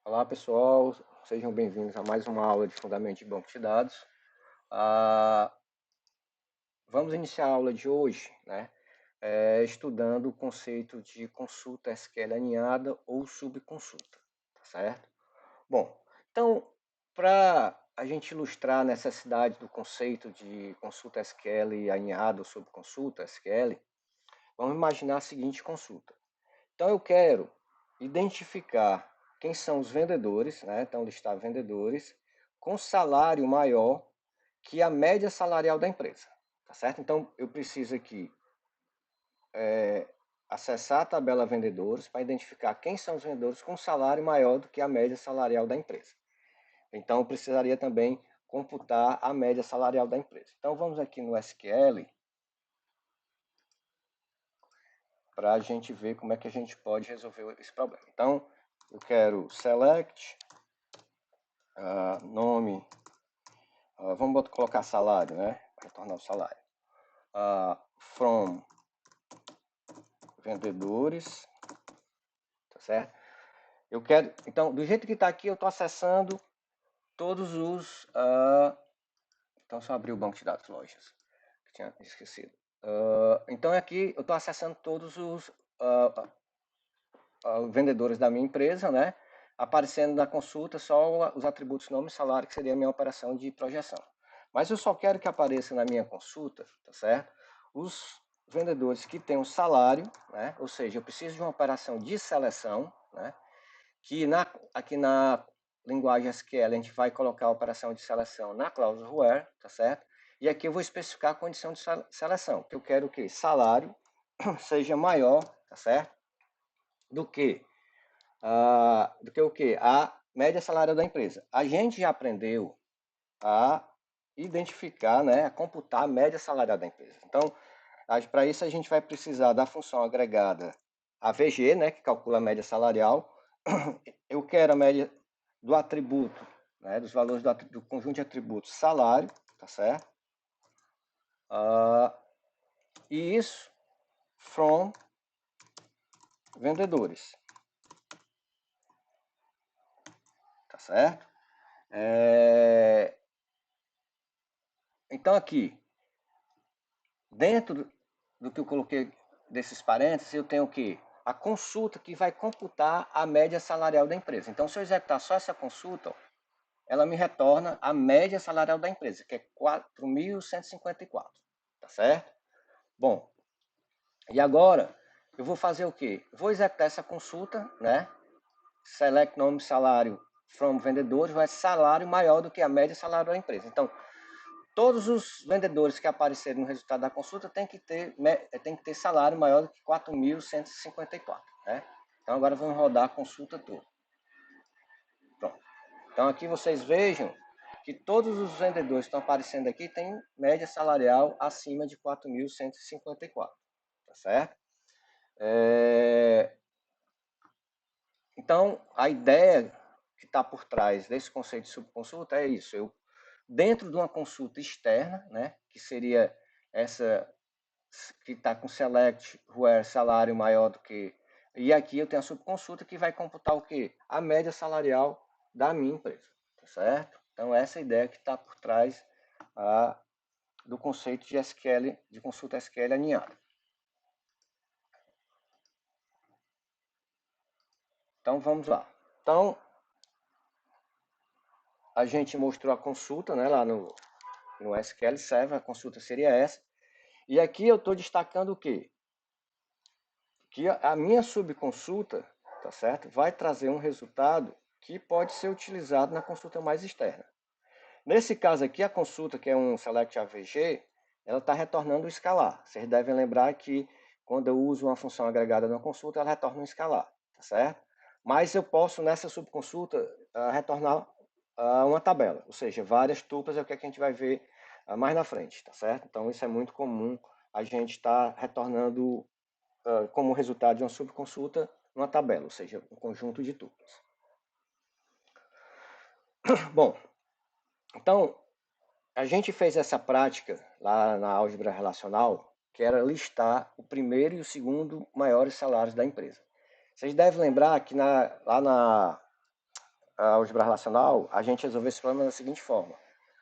Olá pessoal, sejam bem-vindos a mais uma aula de Fundamento de Banco de Dados. Ah, vamos iniciar a aula de hoje, né, estudando o conceito de consulta SQL aninhada ou subconsulta, tá certo? Bom, então, para a gente ilustrar a necessidade do conceito de consulta SQL aninhada ou subconsulta SQL, vamos imaginar a seguinte consulta. Então eu quero identificar quem são os vendedores, né? Então listar vendedores com salário maior que a média salarial da empresa, tá certo? Então eu preciso aqui acessar a tabela vendedores para identificar quem são os vendedores com salário maior do que a média salarial da empresa. Então eu precisaria também computar a média salarial da empresa. Então vamos aqui no SQL para a gente ver como é que a gente pode resolver esse problema. Então eu quero select nome, vamos colocar salário, né? Retornar o salário. From vendedores, tá certo? Eu quero, então, do jeito que está aqui, eu estou acessando todos os. Então, só abrir o banco de dados lojas, que tinha esquecido. Então, aqui eu estou acessando todos os vendedores da minha empresa, né? Aparecendo na consulta só os atributos nome e salário, que seria a minha operação de projeção. Mas eu só quero que apareça na minha consulta, tá certo? Os vendedores que têm um salário, né? Ou seja, eu preciso de uma operação de seleção, né? Que aqui na linguagem SQL a gente vai colocar a operação de seleção na cláusula where, tá certo? E aqui eu vou especificar a condição de seleção, que eu quero que salário seja maior, tá certo? Do que o quê? A média salarial da empresa. A gente já aprendeu a identificar, né, a computar a média salarial da empresa. Então, para isso a gente vai precisar da função agregada AVG, né, que calcula a média salarial. Eu quero a média do atributo, né, dos valores do conjunto de atributos salário, tá certo? E isso from vendedores, tá certo? Então aqui, dentro do que eu coloquei desses parênteses, eu tenho o quê? A consulta que vai computar a média salarial da empresa. Então, se eu executar só essa consulta, ela me retorna a média salarial da empresa, que é 4.154, tá certo? Bom, e agora eu vou fazer o quê? Vou executar essa consulta, né? Select nome salário from vendedores, vai salário maior do que a média salarial da empresa. Então, todos os vendedores que aparecerem no resultado da consulta tem que ter salário maior do que 4.154, né? Então agora vamos rodar a consulta toda. Pronto. Então aqui vocês vejam que todos os vendedores que estão aparecendo aqui têm média salarial acima de 4.154, tá certo? Então a ideia que está por trás desse conceito de subconsulta é isso. Eu, dentro de uma consulta externa, né, que seria essa que está com select where salário maior do que, e aqui eu tenho a subconsulta que vai computar o quê? A média salarial da minha empresa, tá certo? Então essa é a ideia que está por trás do conceito de SQL, de consulta SQL aninhada. Então vamos lá. Então a gente mostrou a consulta, né, lá no SQL Server, a consulta seria essa. E aqui eu estou destacando o quê? Que a minha subconsulta, tá certo? Vai trazer um resultado que pode ser utilizado na consulta mais externa. Nesse caso aqui, a consulta, que é um select AVG, ela está retornando o escalar. Vocês devem lembrar que quando eu uso uma função agregada na consulta, ela retorna um escalar, tá certo? Mas eu posso, nessa subconsulta, retornar uma tabela, ou seja, várias tuplas é o que a gente vai ver mais na frente, tá certo? Então isso é muito comum, a gente está retornando como resultado de uma subconsulta uma tabela, ou seja, um conjunto de tuplas. Bom, então a gente fez essa prática lá na álgebra relacional, que era listar o primeiro e o segundo maiores salários da empresa. Vocês devem lembrar que lá álgebra relacional, a gente resolveu esse problema da seguinte forma.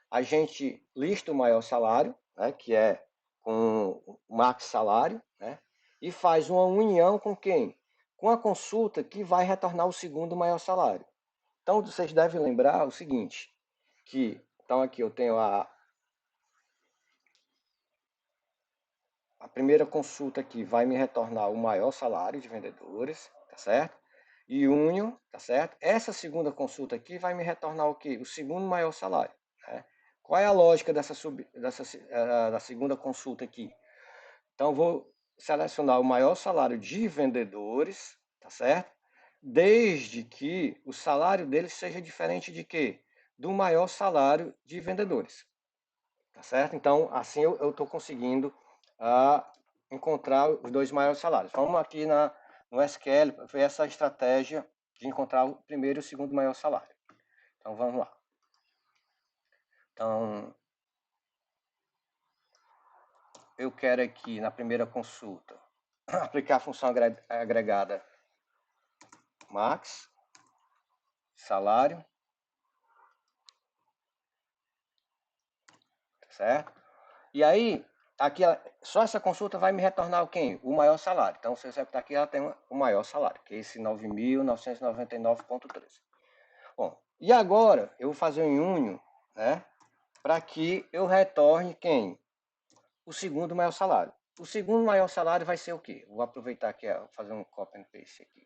A gente lista o maior salário, né, que é com o max salário, né, e faz uma união com quem? Com a consulta que vai retornar o segundo maior salário. Então, vocês devem lembrar o seguinte, que, então aqui eu tenho a primeira consulta aqui vai me retornar o maior salário de vendedores, tá certo? E unio, tá certo? Essa segunda consulta aqui vai me retornar o quê? O segundo maior salário, né? Qual é a lógica da segunda consulta aqui? Então, vou selecionar o maior salário de vendedores, tá certo? Desde que o salário deles seja diferente de quê? Do maior salário de vendedores, tá certo? Então, assim eu estou conseguindo encontrar os dois maiores salários. Vamos aqui no SQL ver essa estratégia de encontrar o primeiro e o segundo maior salário. Então, vamos lá. Então, eu quero aqui na primeira consulta aplicar a função agregada max, salário, certo? E aí, aqui só essa consulta vai me retornar o quem? O maior salário. Então, se eu executar aqui, ela tem o maior salário, que é esse 9.999,13. Bom, e agora eu vou fazer um union, né? Para que eu retorne quem? O segundo maior salário. O segundo maior salário vai ser o quê? Vou aproveitar aqui, vou fazer um copy and paste aqui.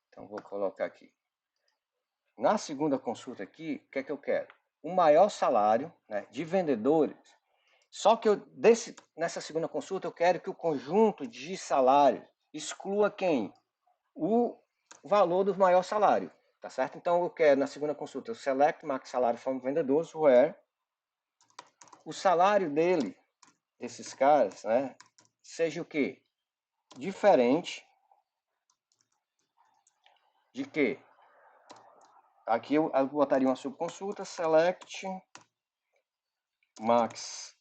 Então, vou colocar aqui. Na segunda consulta aqui, o que é que eu quero? O maior salário, né, de vendedores. Só que nessa segunda consulta eu quero que o conjunto de salários exclua quem? O valor do maior salário, tá certo? Então eu quero na segunda consulta o select max salário from vendedores where o salário desses caras, né, seja o quê? Diferente de quê? Aqui eu botaria uma subconsulta select max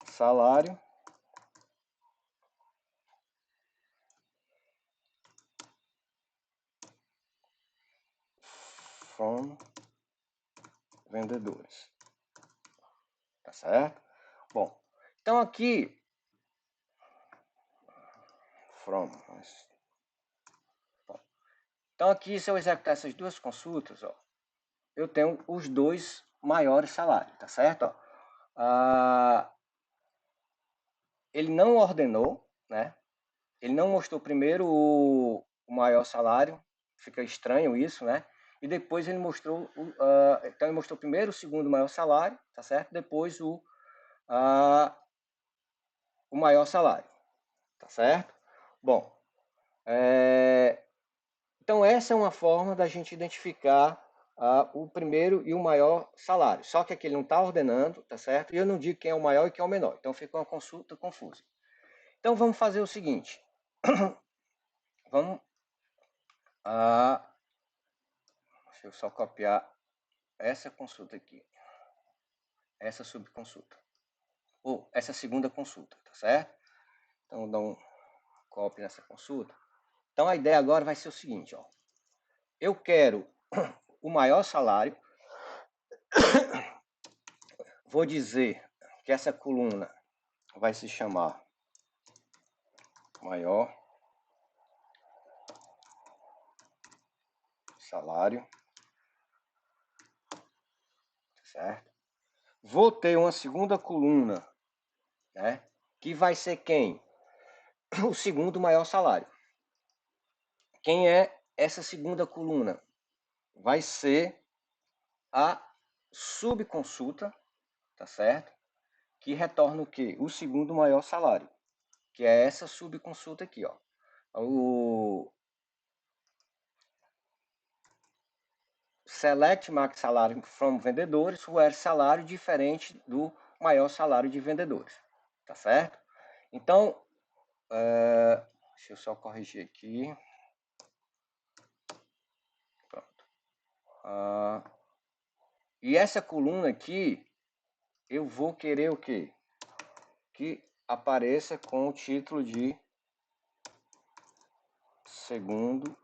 salário from vendedores, tá certo? Bom, então aqui from, então aqui se eu executar essas duas consultas, ó, eu tenho os dois maiores salários, tá certo? Ó, ele não ordenou, né? Ele não mostrou primeiro o maior salário, fica estranho isso, né? E depois ele mostrou, então ele mostrou primeiro o segundo maior salário, tá certo? Depois o maior salário, tá certo? Bom, então essa é uma forma da gente identificar o primeiro e o maior salário. Só que aqui ele não está ordenando, tá certo? E eu não digo quem é o maior e quem é o menor. Então fica uma consulta confusa. Então vamos fazer o seguinte. Vamos deixa eu só copiar essa consulta aqui. Essa subconsulta. Ou essa segunda consulta, tá certo? Então dá um copy nessa consulta. Então a ideia agora vai ser o seguinte, ó. Eu quero o maior salário. Vou dizer que essa coluna vai se chamar maior salário, certo? Vou ter uma segunda coluna, né? Que vai ser quem? O segundo maior salário. Quem é essa segunda coluna? Vai ser a subconsulta, tá certo? Que retorna o quê? O segundo maior salário, que é essa subconsulta aqui, ó. O select max salário from vendedores, where salário diferente do maior salário de vendedores, tá certo? Então, deixa eu só corrigir aqui. Pronto. E essa coluna aqui eu vou querer o quê? Que apareça com o título de segundo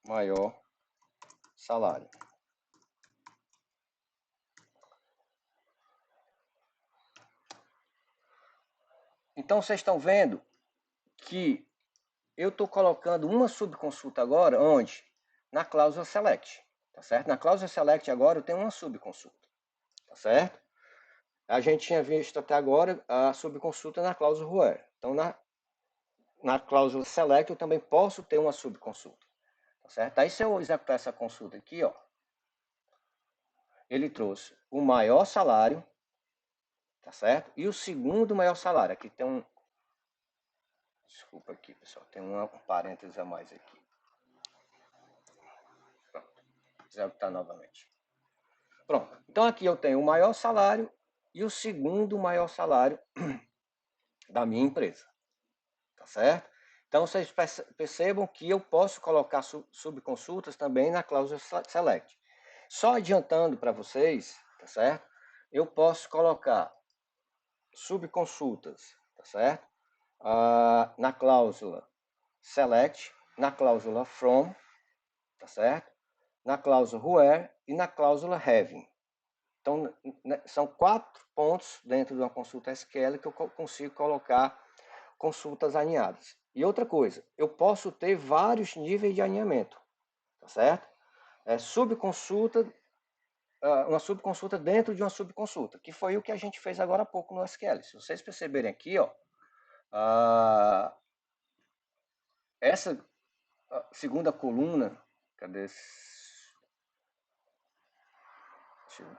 maior salário. Então, vocês estão vendo que eu estou colocando uma subconsulta agora, onde? Na cláusula select, tá certo? Na cláusula select agora eu tenho uma subconsulta, tá certo? A gente tinha visto até agora a subconsulta na cláusula where. Então, na cláusula select eu também posso ter uma subconsulta, tá certo? Aí se eu executar essa consulta aqui, ó, ele trouxe o maior salário, tá certo? E o segundo maior salário. Aqui tem um... Desculpa aqui, pessoal. Tem um parênteses a mais aqui. Pronto. Vou executar novamente. Pronto. Então aqui eu tenho o maior salário e o segundo maior salário da minha empresa. Tá certo? Então vocês percebam que eu posso colocar subconsultas também na cláusula select. Só adiantando para vocês, tá certo? Eu posso colocar subconsultas, tá certo? Na cláusula select, na cláusula from, tá certo? Na cláusula where e na cláusula having. Então, são 4 pontos dentro de uma consulta SQL que eu consigo colocar consultas alinhadas. E outra coisa, eu posso ter vários níveis de alinhamento, tá certo? Subconsulta, uma subconsulta dentro de uma subconsulta, que foi o que a gente fez agora há pouco no SQL. Se vocês perceberem aqui, ó, essa segunda coluna, cadê? Deixa eu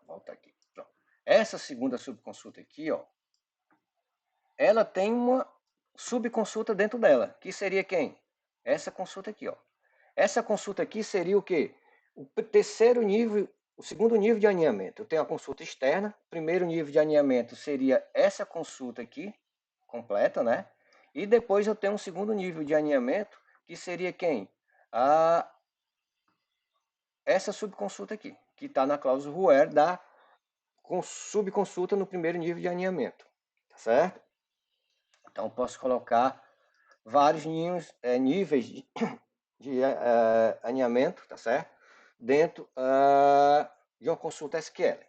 voltar aqui. Pronto. Essa segunda subconsulta aqui, ó, ela tem uma subconsulta dentro dela, que seria quem? Essa consulta aqui, ó. Essa consulta aqui seria o quê? O terceiro nível, o segundo nível de alinhamento. Eu tenho a consulta externa, o primeiro nível de alinhamento seria essa consulta aqui, completa, né? E depois eu tenho um segundo nível de alinhamento, que seria quem? Essa subconsulta aqui, que está na cláusula where da subconsulta no primeiro nível de alinhamento, tá certo? Então, eu posso colocar vários níveis de alinhamento, tá certo? Dentro de uma consulta SQL.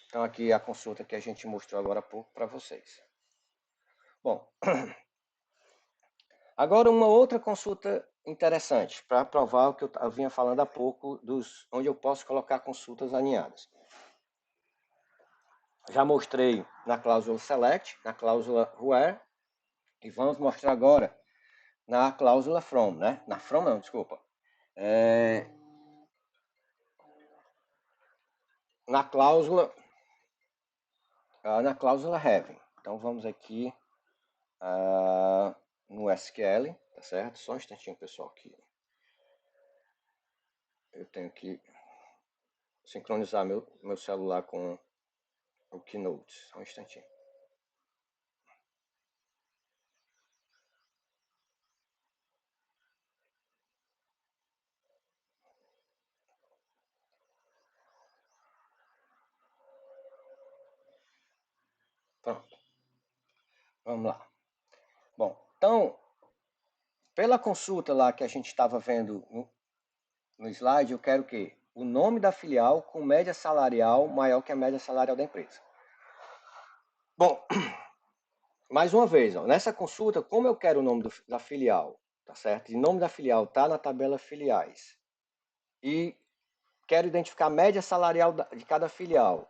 Então, aqui é a consulta que a gente mostrou agora há pouco para vocês. Bom, agora uma outra consulta interessante, para provar o que eu vinha falando há pouco, onde eu posso colocar consultas alinhadas. Já mostrei na cláusula select, na cláusula where, e vamos mostrar agora na cláusula from, né? Na from não, desculpa. Na cláusula having. Então vamos aqui no SQL, tá certo? Só um instantinho, pessoal, aqui. Eu tenho que sincronizar meu celular com o Keynote. Só um instantinho. Pronto. Vamos lá. Bom, então, pela consulta lá que a gente estava vendo no slide, eu quero o quê? O nome da filial com média salarial maior que a média salarial da empresa. Bom, mais uma vez, ó, nessa consulta, como eu quero o nome da filial, tá certo? E o nome da filial está na tabela filiais. E quero identificar a média salarial de cada filial.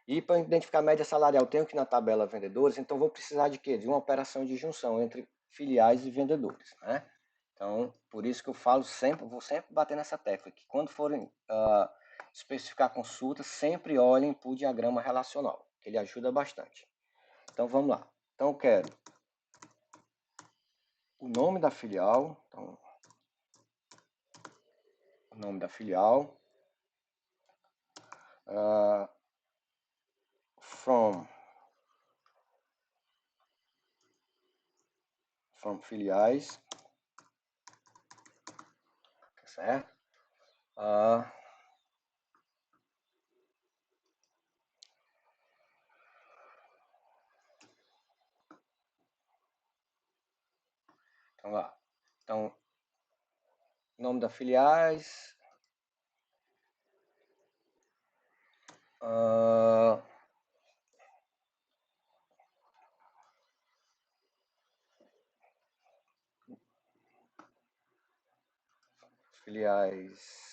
E para identificar a média salarial, tenho que ir na tabela vendedores, então vou precisar de quê? De uma operação de junção entre filiais e vendedores, né? Então, por isso que eu falo sempre, vou sempre bater nessa tecla, que quando forem especificar consulta, sempre olhem para o diagrama relacional, que ele ajuda bastante. Então, vamos lá. Então, eu quero o nome da filial, então, o nome da filial, from filiais, tá certo? Então, lá. Então, nome das filiais. Filiais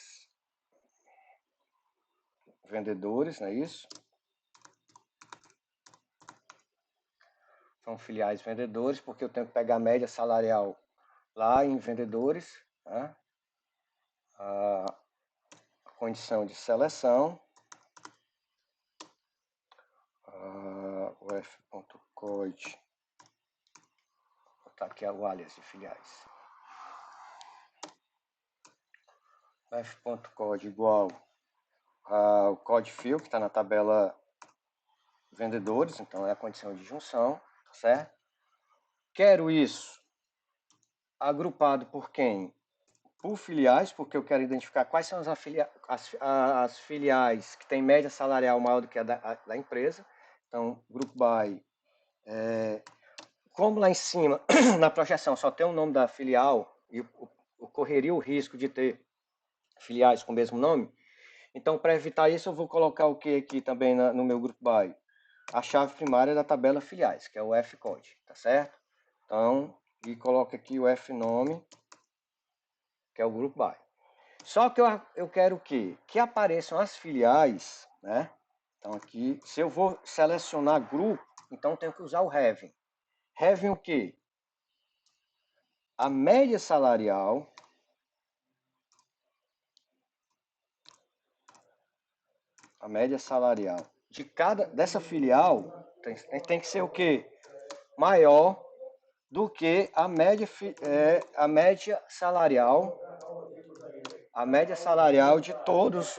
vendedores, não é isso? São filiais vendedores, porque eu tenho que pegar a média salarial lá em vendedores, né? A condição de seleção, o f.code, vou botar aqui o alias de filiais, f.code igual ao code field, que está na tabela vendedores, então é a condição de junção, certo? Quero isso agrupado por quem? Por filiais, porque eu quero identificar quais são as filiais que têm média salarial maior do que a da empresa. Então, Group by, como lá em cima, na projeção, só tem o nome da filial, e correria o risco de ter filiais com o mesmo nome, então, para evitar isso, eu vou colocar o que aqui também no meu Group by? A chave primária da tabela filiais, que é o fcode, tá certo? Então, e coloco aqui o fnome, que é o Group by. Só que eu quero o quê? Que apareçam as filiais, né? Então aqui, se eu vou selecionar grupo, então tenho que usar o having. Having o quê? A média salarial de dessa filial tem que ser o quê? Maior do que a média salarial de todos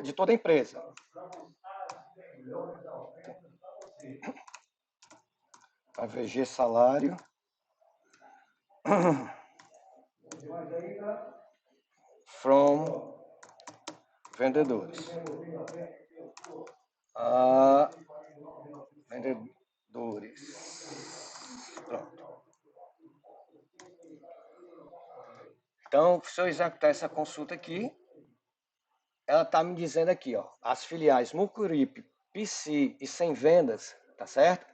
de toda a empresa. AVG salário from vendedores. Vendedores. Pronto. Então, se eu executar essa consulta aqui, ela está me dizendo aqui, ó, as filiais Mucuripe, PC e Sem Vendas, tá certo?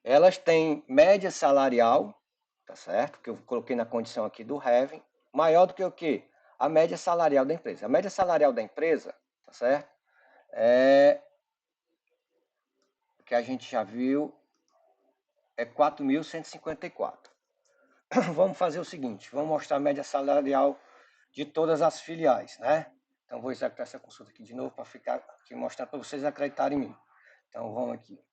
Elas têm média salarial, tá certo? Que eu coloquei na condição aqui do having, maior do que o quê? A média salarial da empresa. A média salarial da empresa, tá certo? Que a gente já viu, é 4.154. Vamos fazer o seguinte, vamos mostrar a média salarial de todas as filiais, né? Então vou executar essa consulta aqui de novo para ficar aqui mostrar para vocês acreditarem em mim. Então vamos aqui.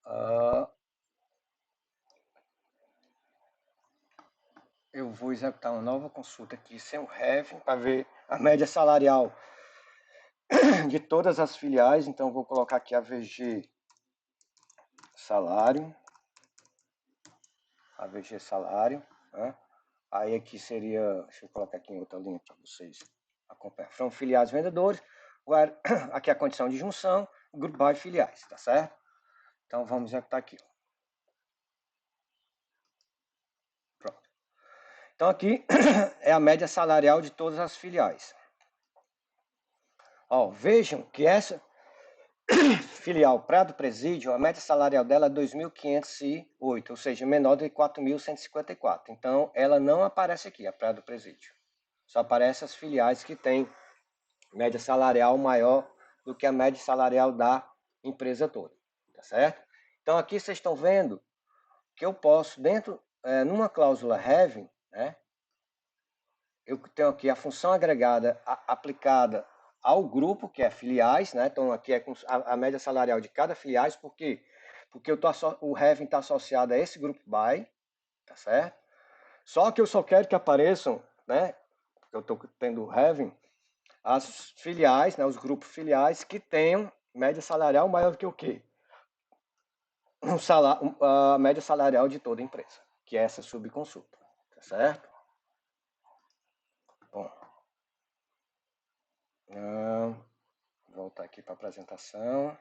Eu vou executar uma nova consulta aqui sem o having para ver a média salarial de todas as filiais. Então vou colocar aqui a VG salário, né? Aí aqui seria, deixa eu colocar aqui em outra linha para vocês acompanhar. São filiais vendedores, aqui a condição de junção, Group by filiais, tá certo? Então vamos executar aqui. Pronto. Então aqui é a média salarial de todas as filiais. Ó, vejam que essa filial Prado Presídio, a média salarial dela é 2.508, ou seja, menor de 4.154. Então ela não aparece aqui, a Prado Presídio. Só aparece as filiais que têm média salarial maior do que a média salarial da empresa toda, tá certo? Então aqui vocês estão vendo que eu posso, numa cláusula having, né, eu tenho aqui a função agregada aplicada ao grupo, que é filiais, né? Então aqui é a média salarial de cada filiais, por quê? Porque o having está associado a esse grupo by, tá certo? Só que eu só quero que apareçam, né? Porque eu estou tendo o having, as filiais, né, os grupos filiais que tenham média salarial maior do que o quê? A média salarial de toda a empresa, que é essa subconsulta, tá certo? Bom, Vou voltar aqui para a apresentação.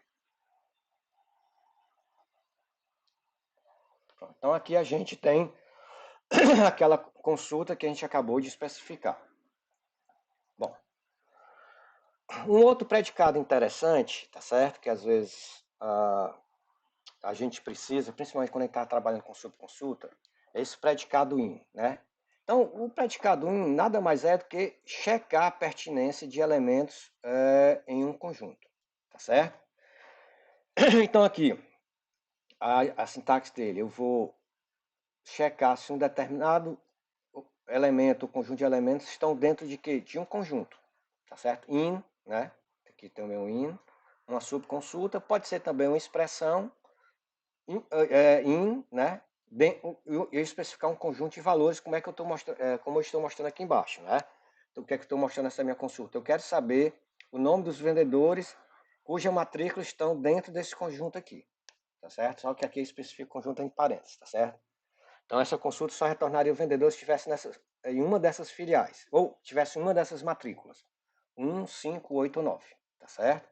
Então aqui a gente tem aquela consulta que a gente acabou de especificar. Bom, um outro predicado interessante, tá certo? Que às vezes a gente precisa, principalmente quando a gente está trabalhando com subconsulta, é esse predicado in, né? Então, o predicado in nada mais é do que checar a pertinência de elementos em um conjunto, tá certo? Então aqui, a sintaxe dele, eu vou checar se um determinado elemento, ou conjunto de elementos estão dentro de quê? De um conjunto, tá certo? In, né? Aqui tem o meu in, uma subconsulta, pode ser também uma expressão in, né? Eu especificar um conjunto de valores, como é que eu estou mostrando, como eu estou mostrando aqui embaixo, né? Então, o que é que eu estou mostrando nessa minha consulta? Eu quero saber o nome dos vendedores cuja matrícula estão dentro desse conjunto aqui, tá certo? Só que aqui eu especifico conjunto em parênteses, tá certo? Então, essa consulta só retornaria o vendedor se estivesse em uma dessas filiais, ou tivesse uma dessas matrículas, 1, 5, 8 ou 9, tá certo?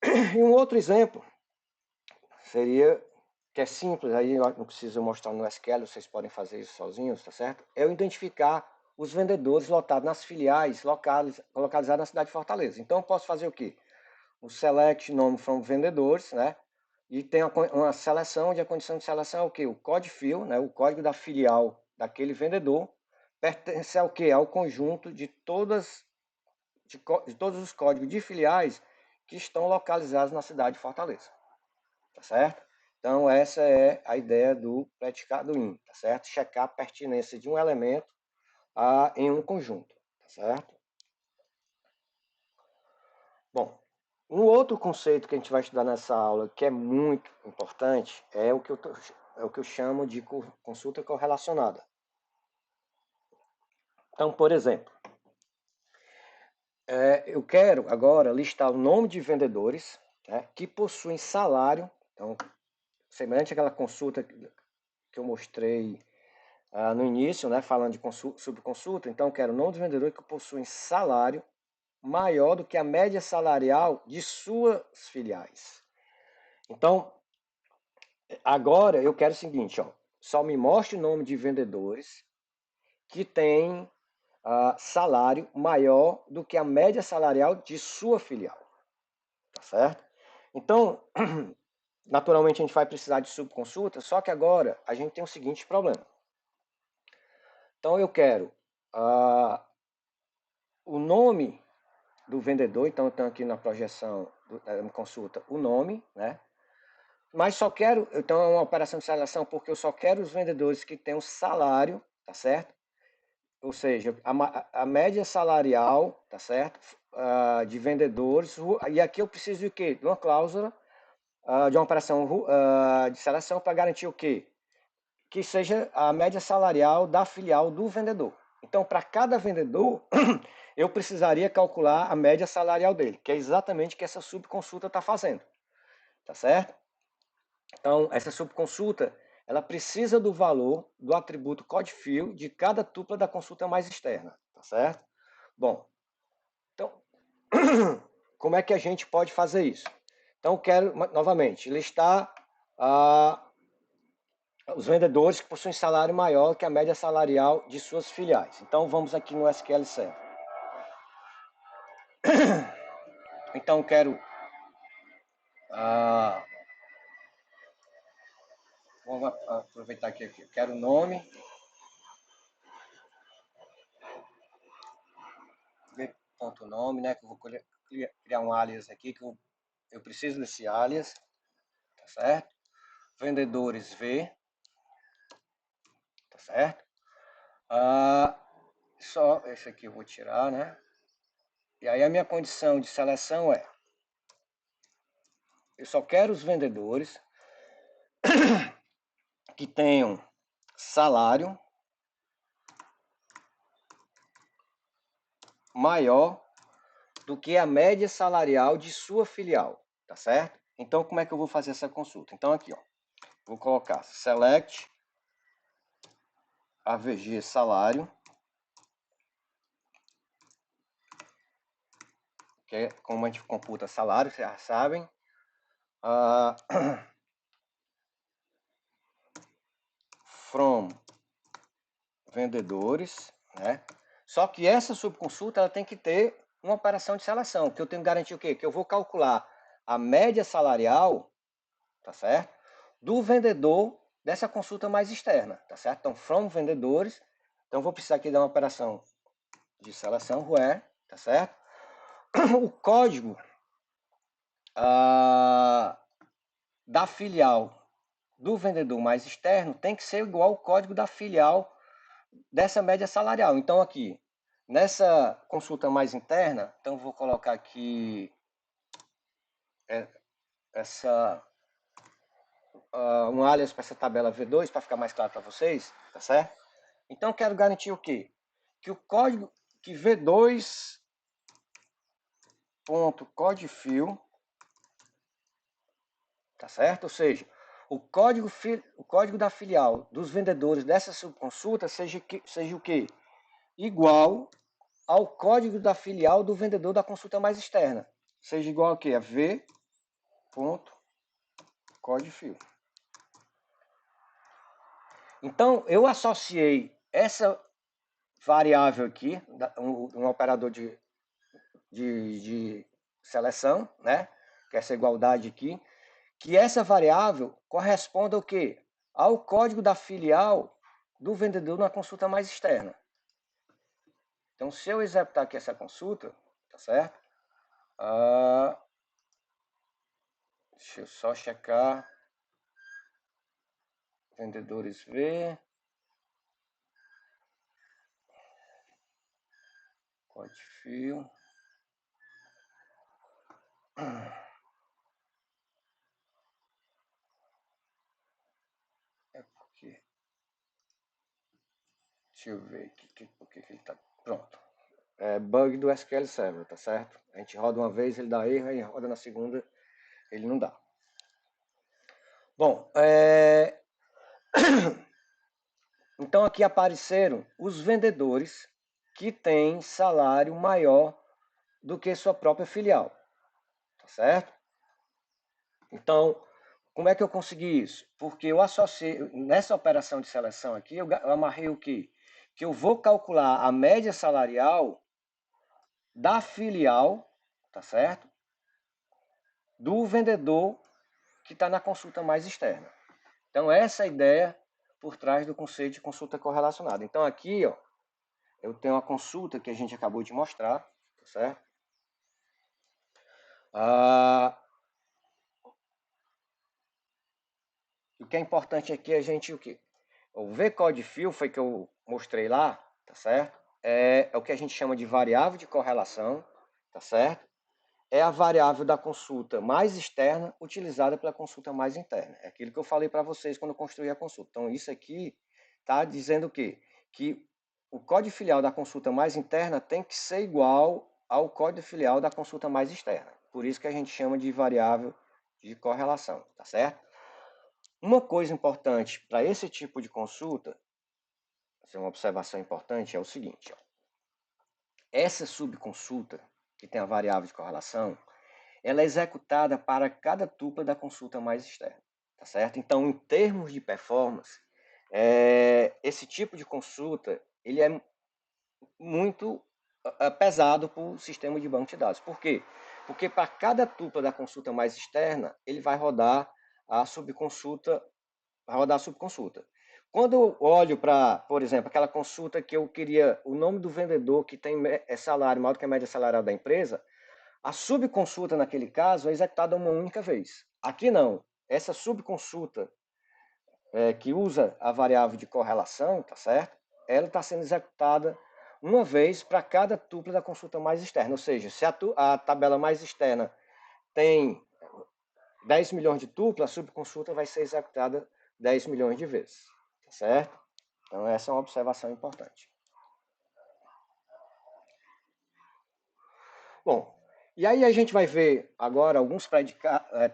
E um outro exemplo seria, que é simples, aí eu não preciso mostrar no SQL, vocês podem fazer isso sozinhos, tá certo? É eu identificar os vendedores lotados nas filiais localizadas na cidade de Fortaleza. Então, eu posso fazer o quê? O select nome from vendedores, né? E tem uma seleção, onde a condição de seleção é o quê? O código field, né? O código da filial daquele vendedor, pertence ao quê? Ao conjunto de todos os códigos de filiais que estão localizados na cidade de Fortaleza, tá certo? Então, essa é a ideia do predicado in, tá certo? Checar a pertinência de um elemento em um conjunto, tá certo? Bom, um outro conceito que a gente vai estudar nessa aula, que é muito importante, é o que eu chamo de consulta correlacionada. Então, por exemplo, eu quero agora listar o nome de vendedores, né, que possuem salário, então, semelhante àquela consulta que eu mostrei no início, né, falando de subconsulta, então eu quero o nome dos vendedores que possuem salário maior do que a média salarial de suas filiais. Então, agora eu quero o seguinte, ó, só me mostre o nome de vendedores que têm salário maior do que a média salarial de sua filial, tá certo? Então, naturalmente a gente vai precisar de subconsulta, só que agora a gente tem o seguinte problema. Então eu quero o nome do vendedor, então eu tenho aqui na projeção, consulta, o nome, né? Mas só quero, então é uma operação de seleção porque eu só quero os vendedores que têm um salário, tá certo? Ou seja, a média salarial, tá certo? De vendedores, e aqui eu preciso de quê? De uma cláusula, de uma operação de seleção para garantir o quê? Que seja a média salarial da filial do vendedor. Então, para cada vendedor, eu precisaria calcular a média salarial dele, que é exatamente o que essa subconsulta está fazendo, tá certo? Então, essa subconsulta, ela precisa do valor do atributo CodeField de cada tupla da consulta mais externa, tá certo? Bom, então, como é que a gente pode fazer isso? Então, quero, novamente, listar os vendedores que possuem salário maior que a média salarial de suas filiais. Então, vamos aqui no SQL Server. Então, quero... vamos aproveitar aqui. Eu quero o nome. Ponto nome, né? Que eu vou criar um alias aqui, que eu preciso desse alias, tá certo? Vendedores V, tá certo? Só esse aqui eu vou tirar, né? E aí a minha condição de seleção é: eu só quero os vendedores que tenham salário maior do que a média salarial de sua filial, tá certo? Então, como é que eu vou fazer essa consulta? Então, aqui, ó, vou colocar select AVG salário que é como a gente computa salário, vocês já sabem. From vendedores, né? Só que essa subconsulta ela tem que ter uma operação de seleção, que eu tenho que garantir o quê? Que eu vou calcular a média salarial, tá certo? Do vendedor dessa consulta mais externa, tá certo? Então, from vendedores, então vou precisar aqui dar uma operação de seleção where, tá certo? O código da filial do vendedor mais externo tem que ser igual ao código da filial dessa média salarial. Então, aqui, nessa consulta mais interna, então vou colocar aqui um alias para essa tabela V2, para ficar mais claro para vocês, tá certo? Então, eu quero garantir o quê? Que o código, que V2.codefil, tá certo? Ou seja, o código da filial dos vendedores dessa subconsulta seja o quê? Igual ao código da filial do vendedor da consulta mais externa. Seja igual ao quê? A v.codefil. Então, eu associei essa variável aqui, um operador de seleção, né? Que é essa igualdade aqui, que essa variável corresponde ao quê? Ao código da filial do vendedor na consulta mais externa. Então, se eu executar aqui essa consulta, tá certo? Deixa eu só checar. Vendedores V. Codefil. É porque... Deixa eu ver aqui porque ele tá... Pronto. É bug do SQL Server, tá certo? A gente roda uma vez, ele dá erro, e roda na segunda, ele não dá. Bom, então aqui apareceram os vendedores que têm salário maior do que sua própria filial, tá certo? Então, como é que eu consegui isso? Porque eu associei, nessa operação de seleção aqui, eu amarrei o quê? Que eu vou calcular a média salarial da filial, tá certo? Do vendedor que está na consulta mais externa. Então, essa é a ideia por trás do conceito de consulta correlacionada. Então, aqui, ó, eu tenho a consulta que a gente acabou de mostrar, tá certo? O que é importante aqui é a gente o quê? O vCodeFill foi que eu mostrei lá, tá certo? É o que a gente chama de variável de correlação, tá certo? É a variável da consulta mais externa utilizada pela consulta mais interna. É aquilo que eu falei para vocês quando eu construí a consulta. Então, isso aqui está dizendo o quê? Que o código filial da consulta mais interna tem que ser igual ao código filial da consulta mais externa. Por isso que a gente chama de variável de correlação, tá certo? Uma coisa importante para esse tipo de consulta, essa é uma observação importante, é o seguinte, ó. Essa subconsulta, que tem a variável de correlação, ela é executada para cada tupla da consulta mais externa, tá certo? Então, em termos de performance, esse tipo de consulta, ele é muito pesado para o sistema de banco de dados. Por quê? Porque para cada tupla da consulta mais externa, ele vai rodar a subconsulta. Quando eu olho para, por exemplo, aquela consulta que eu queria o nome do vendedor que tem salário maior do que a média salarial da empresa, a subconsulta naquele caso é executada uma única vez. Aqui não. Essa subconsulta que usa a variável de correlação, tá certo? Ela está sendo executada uma vez para cada tupla da consulta mais externa. Ou seja, se a tabela mais externa tem 10 milhões de tuplas, a subconsulta vai ser executada 10 milhões de vezes, tá certo? Então essa é uma observação importante. Bom, e aí a gente vai ver agora alguns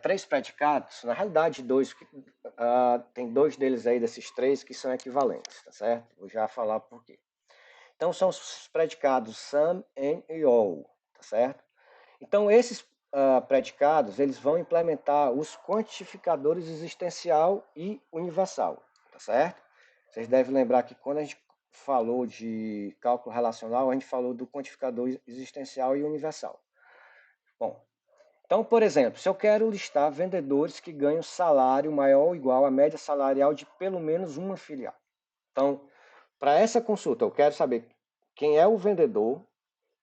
três predicados, na realidade dois, tem dois deles aí desses três que são equivalentes, tá certo? Vou já falar por quê. Então são os predicados some and e all, tá certo? Então, esses predicados, eles vão implementar os quantificadores existencial e universal, tá certo? Vocês devem lembrar que quando a gente falou de cálculo relacional, a gente falou do quantificador existencial e universal. Bom, então, por exemplo, se eu quero listar vendedores que ganham salário maior ou igual à média salarial de pelo menos uma filial. Então, para essa consulta, eu quero saber quem é o vendedor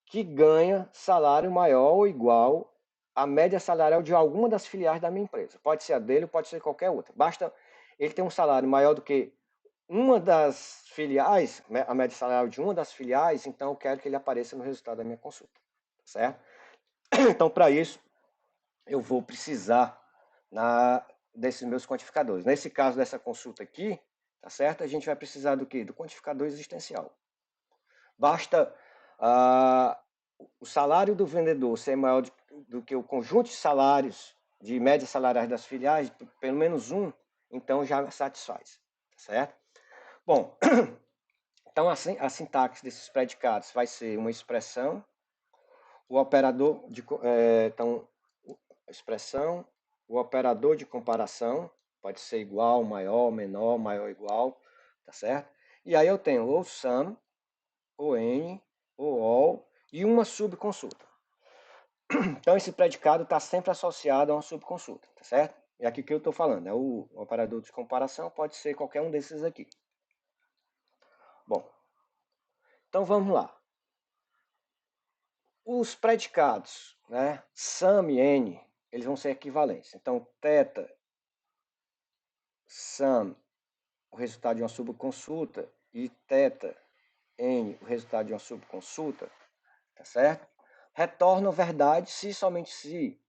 que ganha salário maior ou igual à média salarial de alguma das filiais da minha empresa. Pode ser a dele, pode ser qualquer outra. Basta ele ter um salário maior do que uma das filiais, a média salarial de uma das filiais, então eu quero que ele apareça no resultado da minha consulta, certo? Então, para isso, eu vou precisar desses meus quantificadores. Nesse caso dessa consulta aqui, tá certo? A gente vai precisar do quê? Do quantificador existencial. Basta o salário do vendedor ser maior do que o conjunto de salários de médias salariais das filiais, pelo menos um, então já satisfaz, tá certo? Bom, então a sintaxe desses predicados vai ser uma expressão, o operador de então expressão, o operador de comparação, pode ser igual, maior, menor, maior, igual, tá certo? E aí eu tenho o sum, o n, o all e uma subconsulta. Então esse predicado está sempre associado a uma subconsulta, tá certo? E aqui que eu estou falando, é o operador de comparação, pode ser qualquer um desses aqui. Bom, então vamos lá. Os predicados, né, sum e n, eles vão ser equivalentes. Então, θ, sum, o resultado de uma subconsulta, e θ, n, o resultado de uma subconsulta, tá certo? Retornam verdade se somente se,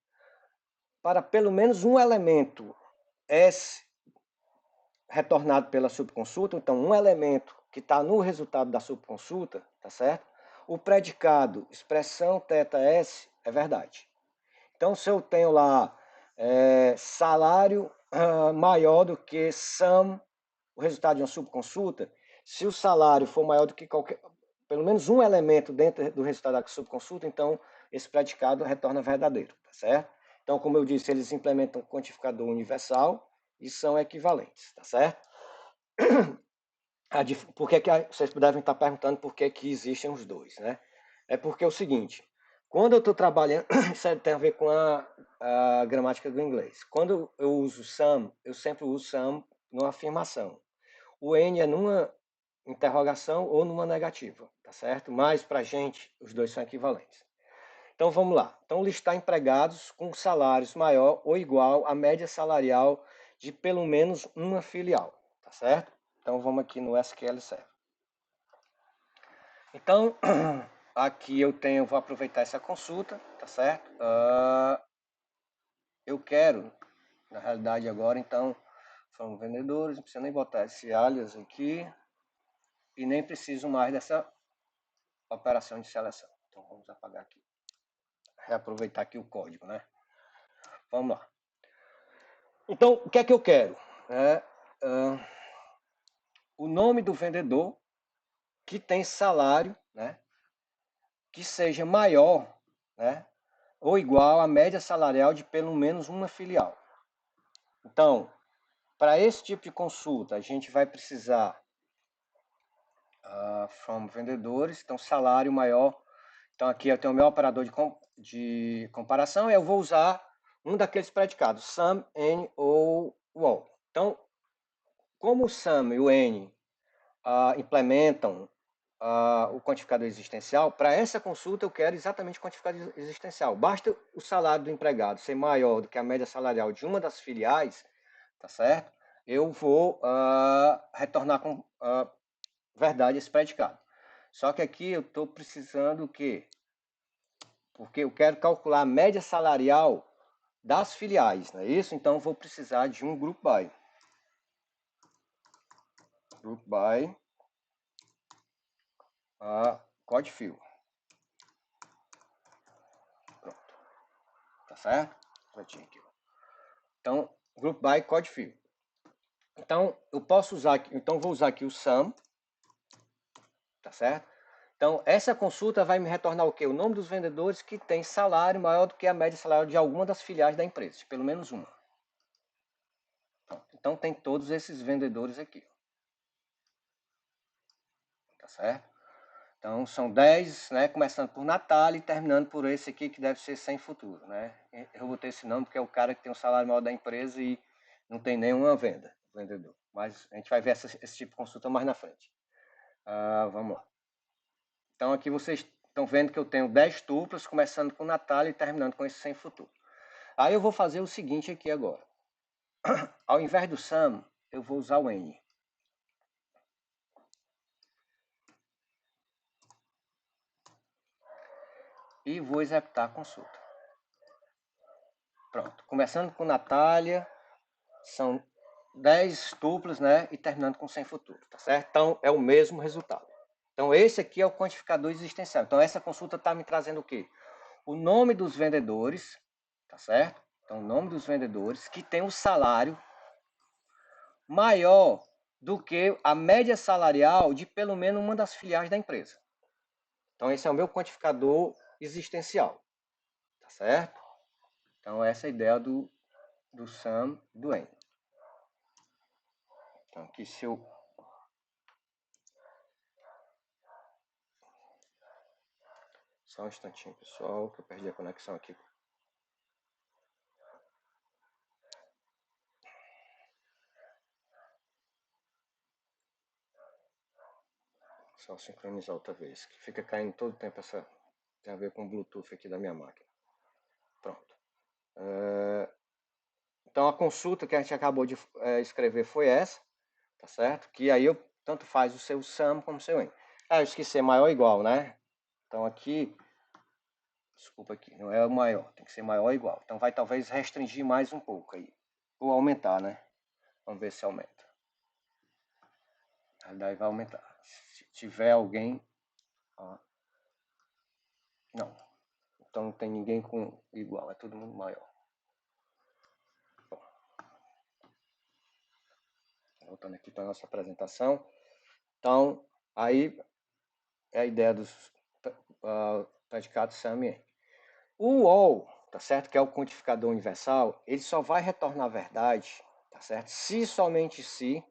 para pelo menos um elemento S retornado pela subconsulta, então um elemento que está no resultado da subconsulta, tá certo? O predicado expressão θS é verdade. Então, se eu tenho lá salário maior do que sum, o resultado de uma subconsulta, se o salário for maior do que pelo menos um elemento dentro do resultado da subconsulta, então esse predicado retorna verdadeiro, tá certo? Então, como eu disse, eles implementam quantificador universal e são equivalentes, tá certo? Por que vocês devem estar perguntando por que existem os dois, né? É porque é o seguinte, quando eu estou trabalhando, isso tem a ver com a gramática do inglês. Quando eu uso some, eu sempre uso some numa afirmação. O N é numa interrogação ou numa negativa, tá certo? Mas para a gente, os dois são equivalentes. Então vamos lá. Então listar empregados com salários maior ou igual à média salarial de pelo menos uma filial, tá certo? Então vamos aqui no SQL Server. Então aqui eu vou aproveitar essa consulta, tá certo? Eu quero, na realidade agora, então, são vendedores, não precisa nem botar esse alias aqui e nem preciso mais dessa operação de seleção. Então vamos apagar aqui. Reaproveitar aqui o código, né? Vamos lá. Então, o que é que eu quero? O nome do vendedor que tem salário, né, que seja maior, né, ou igual à média salarial de pelo menos uma filial. Então, para esse tipo de consulta, a gente vai precisar from vendedores, então salário maior. Então aqui eu tenho o meu operador de comparação e eu vou usar um daqueles predicados, sum, n ou all. Então, como o sum e o n implementam o quantificador existencial, para essa consulta eu quero exatamente o quantificador existencial. Basta o salário do empregado ser maior do que a média salarial de uma das filiais, tá certo? Eu vou retornar com verdade esse predicado. Só que aqui eu estou precisando o quê? Porque eu quero calcular a média salarial das filiais, não é isso? Então eu vou precisar de um group by. Group by code fill. Pronto. Tá certo? Aqui. Então, group by code fill. Então, eu posso usar aqui, então vou usar aqui o sum, tá certo? Então, essa consulta vai me retornar o quê? O nome dos vendedores que tem salário maior do que a média salarial de alguma das filiais da empresa, pelo menos uma. Então, tem todos esses vendedores aqui. Tá certo? Então, são 10, né, começando por Natália e terminando por esse aqui, que deve ser Sem Futuro. Né? Eu botei esse nome porque é o cara que tem o salário maior da empresa e não tem nenhuma venda, vendedor. Mas a gente vai ver esse tipo de consulta mais na frente. Vamos lá. Então, aqui vocês estão vendo que eu tenho 10 duplas, começando com Natália e terminando com esse Sem Futuro. Aí eu vou fazer o seguinte aqui agora. Ao invés do SAM, eu vou usar o N. E vou executar a consulta. Pronto. Começando com Natália, são 10 duplas, né? E terminando com Sem Futuro, tá certo? Então, é o mesmo resultado. Então, esse aqui é o quantificador existencial. Então, essa consulta está me trazendo o quê? O nome dos vendedores, tá certo? Então, o nome dos vendedores que tem o salário maior do que a média salarial de pelo menos uma das filiais da empresa. Então, esse é o meu quantificador existencial, tá certo? Então, essa é a ideia do SAM do N. Então, aqui se eu... Só um instantinho, pessoal, que eu perdi a conexão aqui. Só sincronizar outra vez, que fica caindo todo o tempo essa... Tem a ver com o Bluetooth aqui da minha máquina. Pronto. Então, a consulta que a gente acabou de escrever foi essa, tá certo? Que aí eu tanto faz o seu SAM como o seu N. Eu esqueci, maior ou igual, né? Então, aqui... Desculpa aqui, não é o maior, tem que ser maior ou igual. Então, vai talvez restringir mais um pouco aí. Ou aumentar, né? Vamos ver se aumenta. Daí vai aumentar. Se tiver alguém... Ó, não. Então não tem ninguém com igual, é todo mundo maior. Bom, voltando aqui para a nossa apresentação. Então, aí é a ideia dos predicados SAM e N. O all, tá certo? Que é o quantificador universal, ele só vai retornar a verdade, tá certo? Se somente se,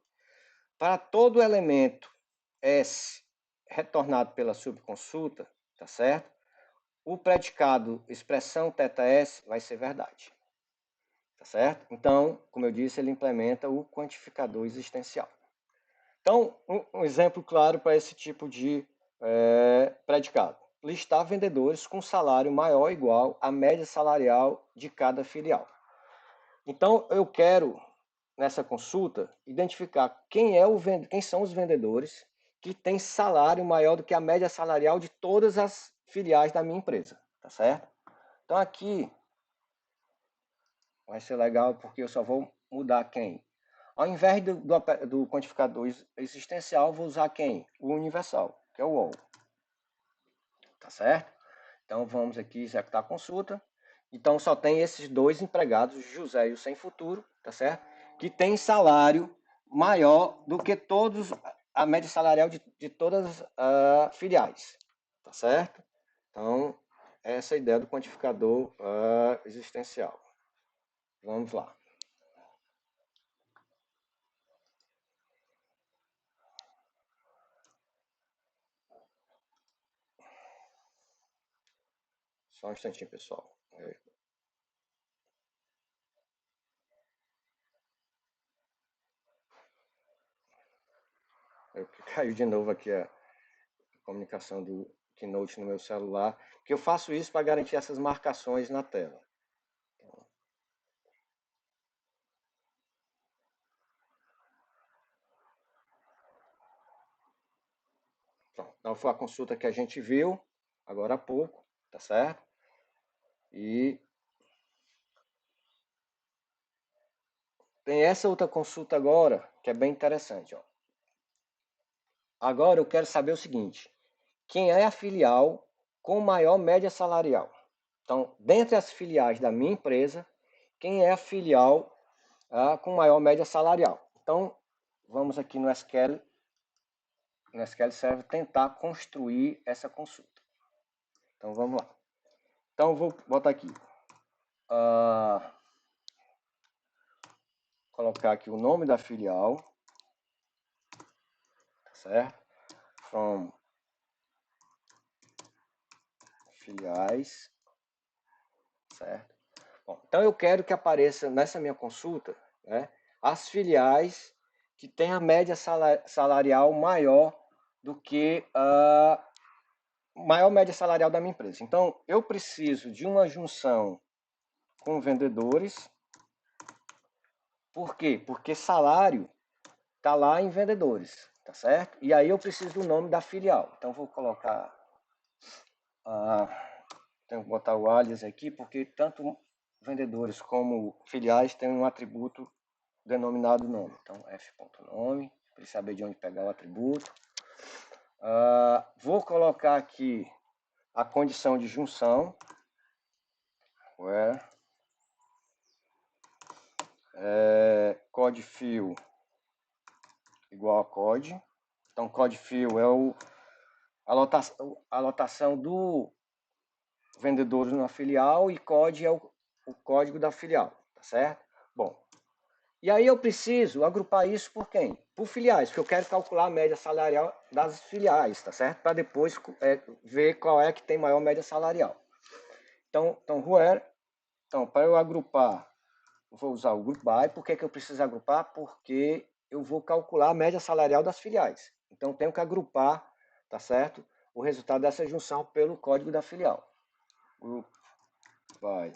para todo elemento S retornado pela subconsulta, tá certo? O predicado expressão θS vai ser verdade. Tá certo? Então, como eu disse, ele implementa o quantificador existencial. Então, um exemplo claro para esse tipo de predicado. Listar vendedores com salário maior ou igual à média salarial de cada filial. Então, eu quero, nessa consulta, identificar quem são os vendedores que têm salário maior do que a média salarial de todas as filiais da minha empresa, tá certo? Então aqui vai ser legal porque eu só vou mudar quem. Ao invés do quantificador existencial, vou usar quem? O universal, que é o all. Tá certo? Então vamos aqui executar a consulta. Então só tem esses dois empregados, José e o Sem Futuro, tá certo? Que tem salário maior do que a média salarial de todas as filiais, tá certo? Então, essa é a ideia do quantificador existencial. Vamos lá. Só um instantinho, pessoal. Caiu de novo aqui a comunicação do Keynote no meu celular, porque eu faço isso para garantir essas marcações na tela. Então foi a consulta que a gente viu agora há pouco, tá certo? E tem essa outra consulta agora, que é bem interessante, ó. Agora eu quero saber o seguinte: quem é a filial com maior média salarial? Então, dentre as filiais da minha empresa, quem é a filial com maior média salarial? Então, vamos aqui no SQL no SQL Server tentar construir essa consulta. Então vamos lá. Então eu vou botar aqui. Colocar aqui o nome da filial. Tá certo? From filiais. Certo? Bom, então eu quero que apareça nessa minha consulta, né, as filiais que têm a média salarial maior do que a maior média salarial da minha empresa. Então eu preciso de uma junção com vendedores. Por quê? Porque salário está lá em vendedores, tá certo? E aí eu preciso do nome da filial. Então vou colocar, tenho que botar o alias aqui, porque tanto vendedores como filiais têm um atributo denominado nome. Então f.nome, para saber de onde pegar o atributo. Vou colocar aqui a condição de junção, where code field igual a code. Então code field é a lotação do vendedor na filial e code é o código da filial, tá certo? Bom, e aí eu preciso agrupar isso por quem? Por filiais, porque eu quero calcular a média salarial das filiais, tá certo? Para depois ver qual é que tem maior média salarial. Então where, então para eu agrupar, eu vou usar o group by. Por que eu preciso agrupar? Porque eu vou calcular a média salarial das filiais. Então tenho que agrupar, tá certo? O resultado dessa junção pelo código da filial. Group by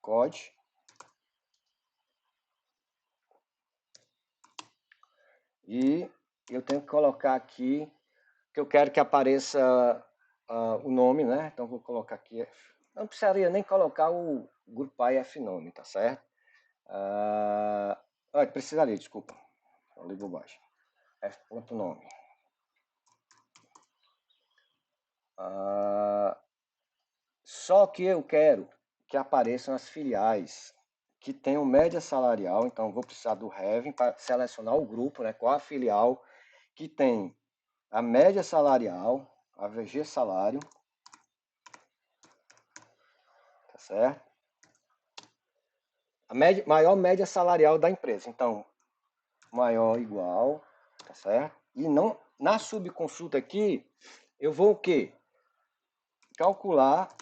code. E eu tenho que colocar aqui que eu quero que apareça o nome, né? Então vou colocar aqui, não precisaria nem colocar o grupo by fnome, tá certo? Precisaria, desculpa, li bobagem. f.nome. Só que eu quero que apareçam as filiais que tenham média salarial, então vou precisar do having para selecionar o grupo, né? Qual a filial que tem a média salarial, a VG salário, tá certo? A maior média salarial da empresa. Então, maior igual, tá certo? E não, na subconsulta aqui, eu vou o quê? Calcular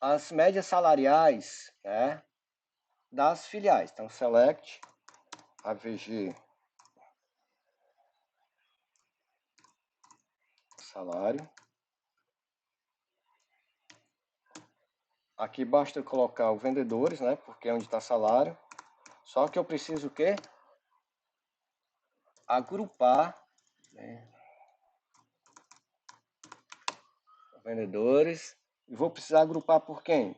as médias salariais, né, das filiais. Então, select AVG salário. Aqui basta eu colocar o vendedores, né? Porque é onde está salário. Só que eu preciso o quê? Agrupar, né, vendedores. E vou precisar agrupar por quem?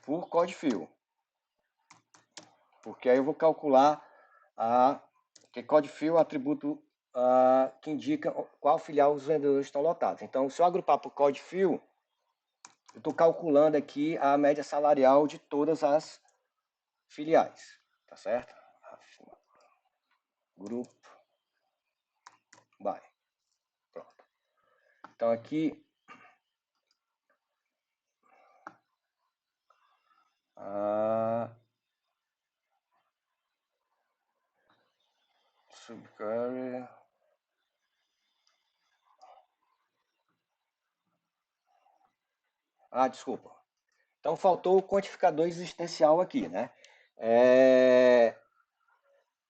Por code field. Porque aí eu vou calcular que code field é o atributo que indica qual filial os vendedores estão lotados. Então, se eu agrupar por code field, eu estou calculando aqui a média salarial de todas as filiais, tá certo? Group by. Pronto. Então aqui subquery. Desculpa. Então faltou o quantificador existencial aqui, né?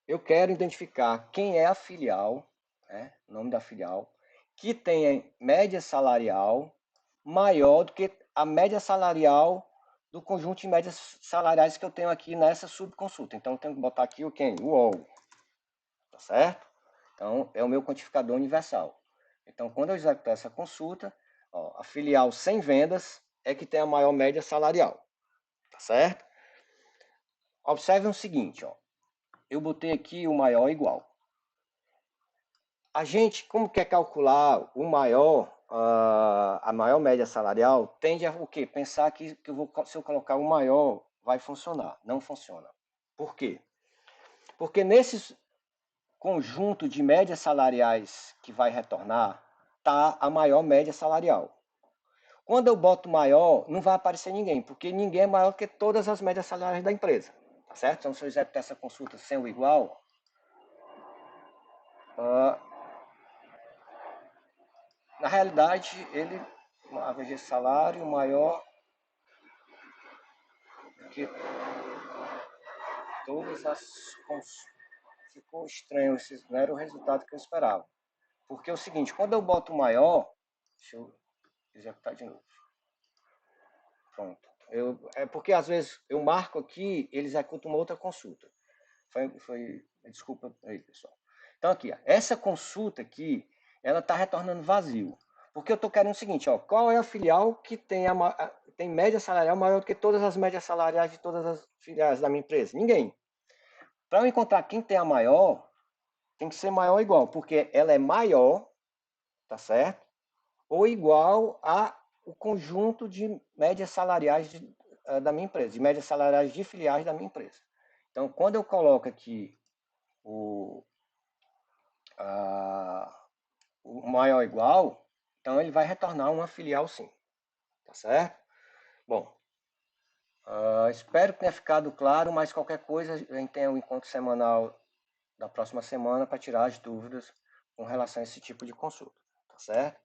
Eu quero identificar quem é a filial, né, nome da filial, que tenha média salarial maior do que a média salarial do conjunto de médias salariais que eu tenho aqui nessa subconsulta. Então eu tenho que botar aqui o quem? O all. Tá certo? Então é o meu quantificador universal. Então quando eu executar essa consulta, a filial sem vendas é que tem a maior média salarial. Tá certo? Observe o seguinte, eu botei aqui o maior igual. A gente, como quer calcular o maior, a maior média salarial, tende a o quê? Pensar que se eu colocar o maior, vai funcionar. Não funciona. Por quê? Porque conjunto de médias salariais que vai retornar está a maior média salarial. Quando eu boto maior, não vai aparecer ninguém, porque ninguém é maior que todas as médias salariais da empresa. Tá certo? Então, se eu executar essa consulta sem o igual, na realidade, ele, a VG salário maior que todas as consultas. Ficou estranho, não era o resultado que eu esperava. Porque é o seguinte, quando eu boto maior, deixa eu executar de novo. Pronto. É porque às vezes eu marco aqui, ele executa uma outra consulta. Desculpa aí, pessoal. Então aqui, ó, essa consulta aqui, ela está retornando vazio. Porque eu estou querendo o seguinte, ó, qual é a filial que tem média salarial maior do que todas as médias salariais de todas as filiais da minha empresa? Ninguém. Para eu encontrar quem tem a maior, tem que ser maior ou igual, porque ela é maior, tá certo? Ou igual a o conjunto de médias salariais da minha empresa, de médias salariais de filiais da minha empresa. Então, quando eu coloco aqui o maior ou igual, então ele vai retornar uma filial sim, tá certo? Bom, espero que tenha ficado claro, mas qualquer coisa a gente tem o encontro semanal da próxima semana para tirar as dúvidas com relação a esse tipo de consulta, tá certo?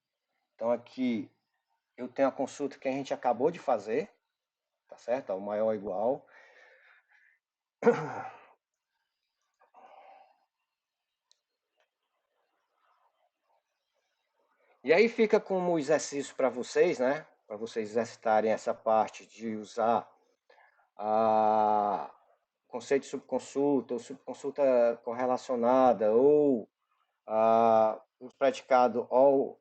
Então aqui eu tenho a consulta que a gente acabou de fazer, tá certo? O maior ou igual. E aí fica como exercício para vocês, né? Para vocês exercitarem essa parte de usar a conceito de subconsulta, ou subconsulta correlacionada, ou o predicado all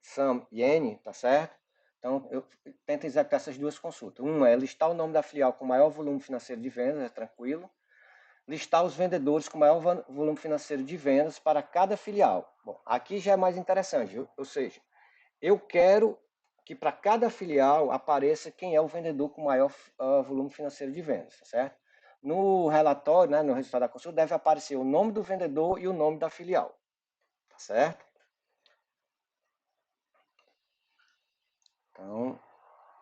sum e n, tá certo? Então, eu tento executar essas duas consultas. Uma é listar o nome da filial com maior volume financeiro de vendas, é tranquilo. Listar os vendedores com maior volume financeiro de vendas para cada filial. Bom, aqui já é mais interessante, ou seja, eu quero que para cada filial apareça quem é o vendedor com maior volume financeiro de vendas, tá certo? No relatório, né, no resultado da consulta, deve aparecer o nome do vendedor e o nome da filial, tá certo? Então,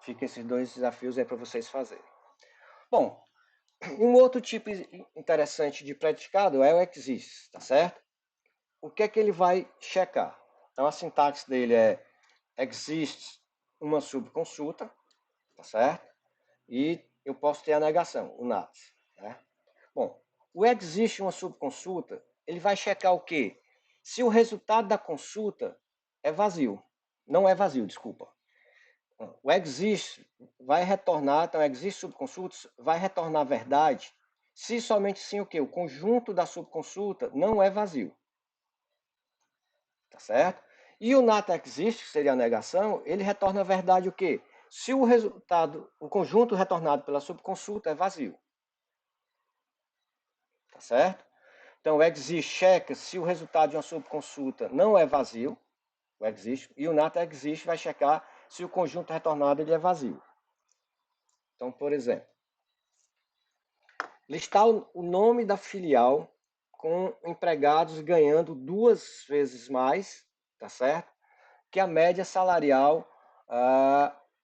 fica esses dois desafios aí para vocês fazerem. Bom, um outro tipo interessante de predicado é o exists, tá certo? O que é que ele vai checar? Então, a sintaxe dele é exists uma subconsulta, tá certo? E eu posso ter a negação, o not. Né? Bom, o existe uma subconsulta, ele vai checar o quê? Se o resultado da consulta é vazio. Não é vazio, desculpa. O existe vai retornar, então existe subconsultas, vai retornar verdade, se somente sim o quê? O conjunto da subconsulta não é vazio. Tá certo? E o not existe, que seria a negação, ele retorna a verdade o quê? Se o resultado, o conjunto retornado pela subconsulta é vazio. Tá certo? Então, o exist checa se o resultado de uma subconsulta não é vazio, o exist, e o not exist vai checar se o conjunto retornado ele é vazio. Então, por exemplo, listar o nome da filial com empregados ganhando 2 vezes mais, tá certo? Que a média salarial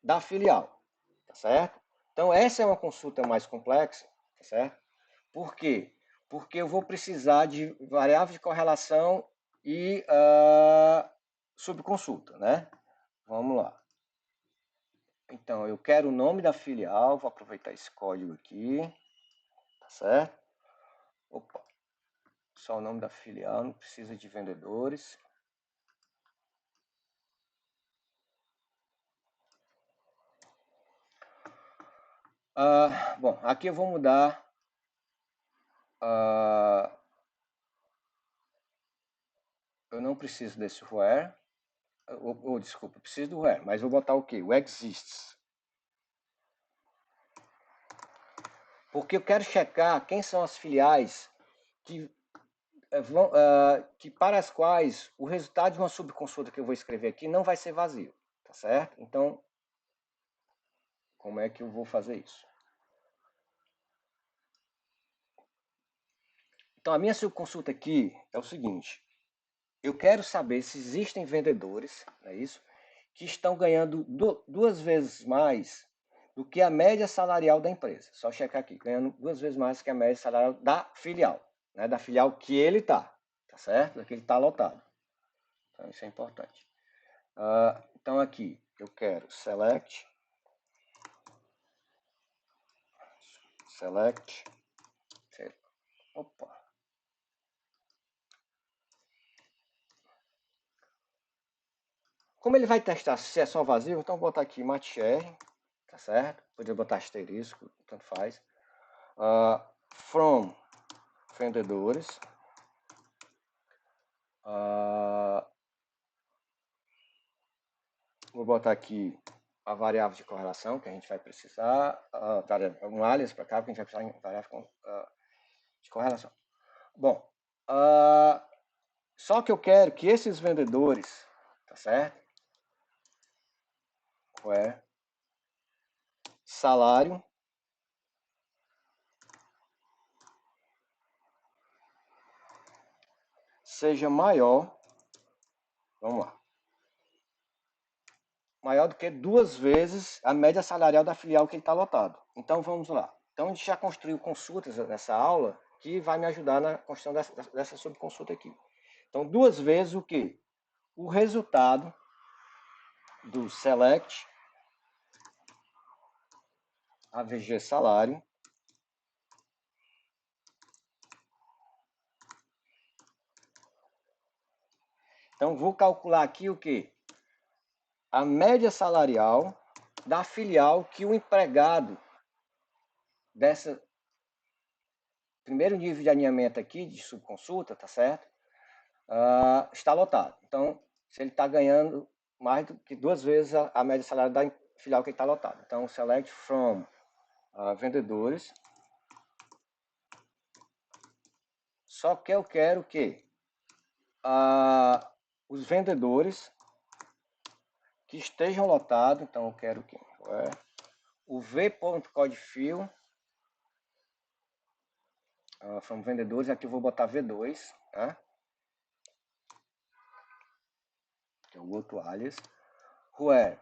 da filial, tá certo? Então, essa é uma consulta mais complexa, tá certo? Por quê? Porque eu vou precisar de variável de correlação e subconsulta, né? Vamos lá. Então, eu quero o nome da filial, vou aproveitar esse código aqui, tá certo? Opa, só o nome da filial, não precisa de vendedores. Bom, aqui eu vou mudar eu não preciso desse where, desculpa, preciso do where, mas vou botar o quê? O exists. Porque eu quero checar quem são as filiais que, que para as quais o resultado de uma subconsulta que eu vou escrever aqui não vai ser vazio, tá certo? Então, como é que eu vou fazer isso? Então, a minha subconsulta aqui é o seguinte: eu quero saber se existem vendedores, não é isso, que estão ganhando duas vezes mais do que a média salarial da empresa. Só checar aqui, ganhando duas vezes mais que a média salarial da filial, né? Da filial que ele tá certo? Da que ele está lotado. Então, isso é importante. Então, aqui eu quero select, opa. Como ele vai testar se é só vazio, então vou botar aqui matcher, tá certo? Podia botar asterisco, tanto faz. From vendedores. Vou botar aqui a variável de correlação que a gente vai precisar, um alias para cá, porque a gente vai precisar de variável de correlação. Bom, só que eu quero que esses vendedores, tá certo? É salário seja maior, vamos lá, maior do que duas vezes a média salarial da filial que ele está lotado. Então vamos lá. Então a gente já construiu consultas nessa aula que vai me ajudar na construção dessa subconsulta aqui. Então duas vezes o que? O resultado do select AVG salário então vou calcular aqui o que? A média salarial da filial que o empregado dessa primeiro nível de alinhamento aqui de subconsulta, tá certo? Está lotado. Então, se ele está ganhando mais do que duas vezes a média salarial da filial que está lotado. Então, select from vendedores. Só que eu quero que os vendedores que estejam lotados, então eu quero que o v.codefield from vendedores, aqui eu vou botar V2, tá? Que é o outro alias, where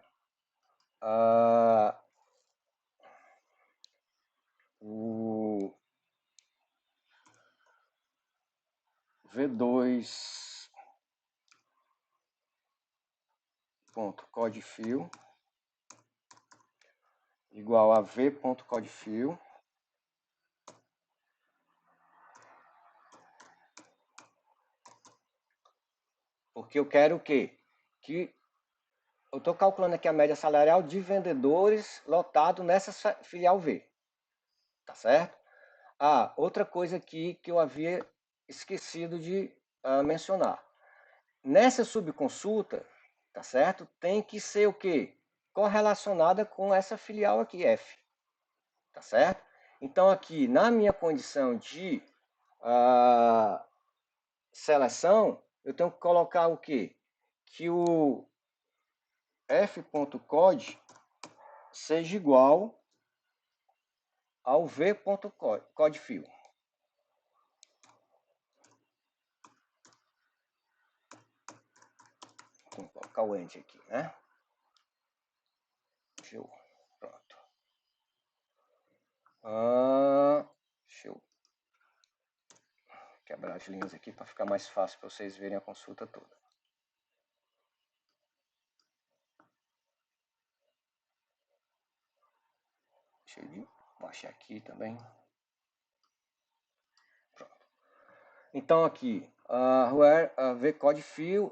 o v2.codefield igual a v.codefield porque eu quero o quê? Que eu estou calculando aqui a média salarial de vendedores lotados nessa filial V, tá certo? Outra coisa aqui que eu havia esquecido de mencionar. Nessa subconsulta, tá certo? Tem que ser o quê? Correlacionada com essa filial aqui, F, tá certo? Então aqui, na minha condição de seleção, eu tenho que colocar o quê? Que o f.code seja igual ao v.codefield. Vou colocar o end aqui, né? Show. Pronto. Deixa eu quebrar as linhas aqui para ficar mais fácil para vocês verem a consulta toda. Deixa eu baixar aqui também. Pronto. Então aqui, where vCodefield,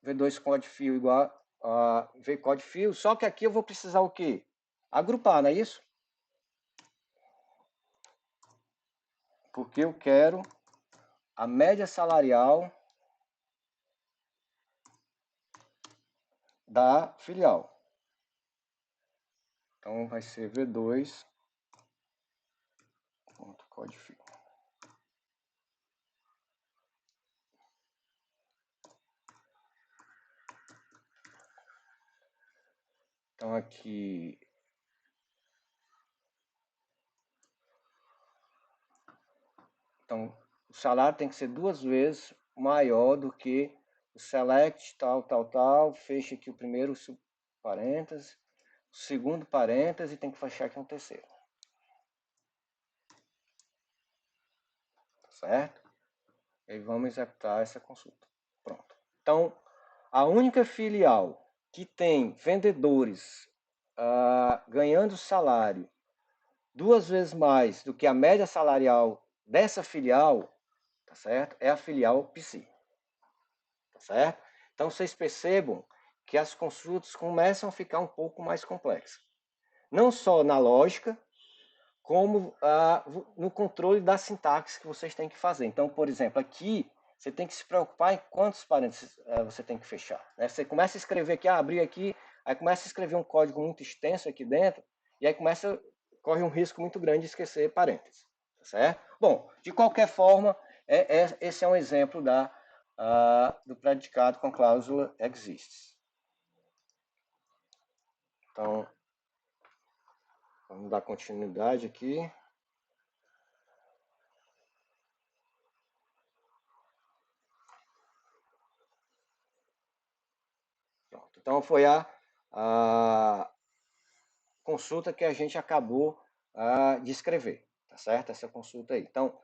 v2codefield igual a vCodefield, só que aqui eu vou precisar o quê? Agrupar, não é isso? Porque eu quero a média salarial da filial. Então vai ser v2.codefield. Então aqui então o salário tem que ser 2 vezes maior do que o select tal, fecha aqui o primeiro parênteses, o segundo parênteses e tem que fechar aqui um terceiro. Tá certo? E vamos executar essa consulta. Pronto. Então, a única filial que tem vendedores ganhando salário 2 vezes mais do que a média salarial dessa filial, tá certo? É a filial Psi. Tá certo? Então vocês percebam que as consultas começam a ficar um pouco mais complexas. Não só na lógica, como no controle da sintaxe que vocês têm que fazer. Então, por exemplo, aqui você tem que se preocupar em quantos parênteses você tem que fechar. Né? Você começa a escrever aqui, abrir aqui, aí começa a escrever um código muito extenso aqui dentro, e aí corre um risco muito grande de esquecer parênteses. Tá certo? Bom, de qualquer forma, esse é um exemplo do predicado com cláusula exists. Então, vamos dar continuidade aqui. Pronto. Então, foi a consulta que a gente acabou de escrever, tá certo? Essa consulta aí. Então,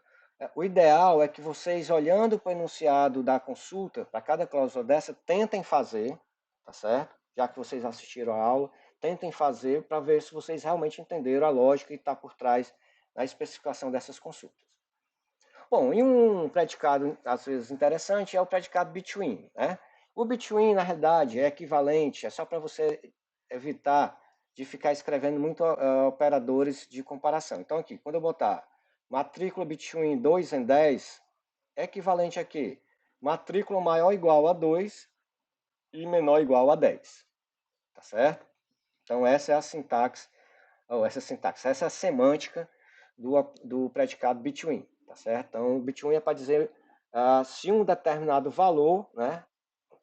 o ideal é que vocês, olhando para o enunciado da consulta, para cada cláusula dessa, tentem fazer, tá certo? Já que vocês assistiram a aula, tentem fazer para ver se vocês realmente entenderam a lógica que está por trás da especificação dessas consultas. Bom, e um predicado, às vezes, interessante é o predicado between, né? O between, na realidade, é equivalente, é só para você evitar de ficar escrevendo muito operadores de comparação. Então, aqui, quando eu botar matrícula between 2 e 10, é equivalente a quê? Matrícula maior ou igual a 2 e menor ou igual a 10. Tá certo? Então, essa é a sintaxe, essa é a semântica do predicado between. Tá certo? Então, o between é para dizer se um determinado valor, né,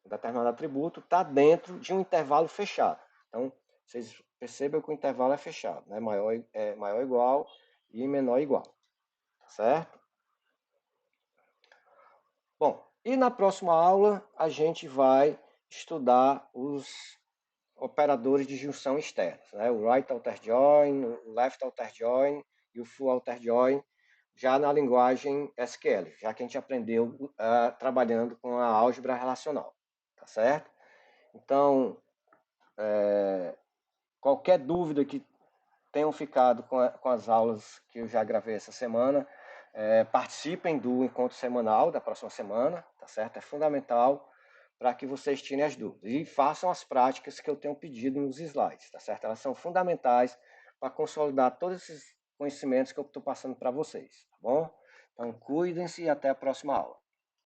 um determinado atributo, está dentro de um intervalo fechado. Então, vocês percebam que o intervalo é fechado, né? Maior ou igual e menor ou igual. Tá certo? Bom, e na próxima aula a gente vai estudar os operadores de junção externos, né? O right outer join, o left outer join e o full outer join, já na linguagem SQL, já que a gente aprendeu trabalhando com a álgebra relacional, tá certo? Então, qualquer dúvida que tenham ficado com as aulas que eu já gravei essa semana, participem do encontro semanal da próxima semana, tá certo? É fundamental para que vocês tirem as dúvidas e façam as práticas que eu tenho pedido nos slides, tá certo? Elas são fundamentais para consolidar todos esses conhecimentos que eu estou passando para vocês, tá bom? Então, cuidem-se e até a próxima aula.